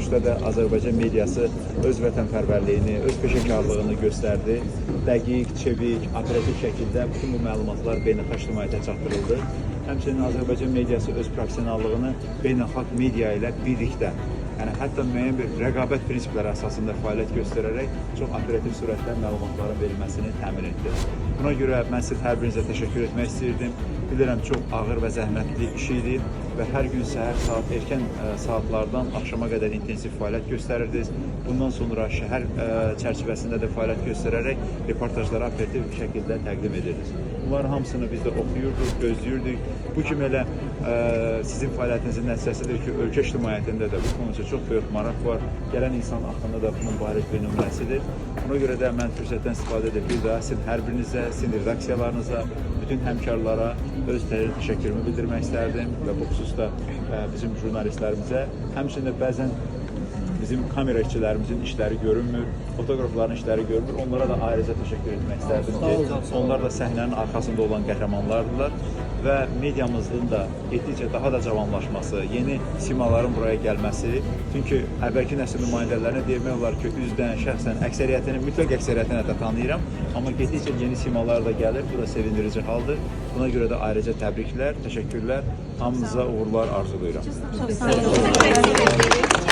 xüsusda da Azərbaycan mediası öz vətənpərvərliyini, öz peşəkarlığını göstərdi. Dəqiq, çevik, operativ şəkildə bütün bu məlumatlar beynəlxalq ictimaiyyətə çatdırıldı. Həmçinin Azərbaycan mediası öz professionallığını beynəlxalq media ilə birlikdə, yəni hətta müəyyən bir rəqabət prinsipləri əsasında fəaliyyət göstərərək çox operativ sürətlə məlumatların verilməsini təmin etdi. Buna görə mən sizə hər birinizə təşəkkür etmək istəyirdim. Bilirəm, çox ağır və zəhmətli iş idi və hər gün səhər saat erkən saatlardan axşama qədər intensiv fəaliyyət göstərirdiniz. Bundan sonra şəhər çərçivəsində də fəaliyyət göstərərək reportajları operativ bir şəkildə təqdim edirdiniz. Bunların hamısını biz də oxuyurduq, gözləyirdik. Bu kimi elə sizin fəaliyyətinizin nəticəsidir ki, ölkə ictimaiyyətində də bu konuda çox böyük maraq var. Gələn insan haqqında da bunun bariz bir nümunəsidir. Buna görə də mən fürsətdən istifadə edib bir daha sizin hər birinizə, sizin redaksiyalarınıza, bütün həmkarlara öz təşəkkürümü bildirmək istərdim və bu xüsusda bizim jurnalistlərimizə, həmçinin bəzən bizim kamera işçilərimizin işləri görünmür, fotoqrafların işləri görünmür. Onlara da ayrıca təşəkkür etmək istərdim ki, onlar da səhnənin arxasında olan qəhrəmanlardılar və mediamızın da getdikcə daha da cavanlaşması, yeni simaların buraya gəlməsi, çünki əvvəlki nəsil nümayəndələrinə demək olar ki, üzdən, şəxsən, əksəriyyətini, mütləq əksəriyyətini də tanıyıram, amma getdikcə yeni simalar da gəlir, bu da sevindirici haldır. Buna görə də ayrıca təbriklər, təşəkkürlər, hamınıza uğurlar arzulayıram. Çok sağ olun.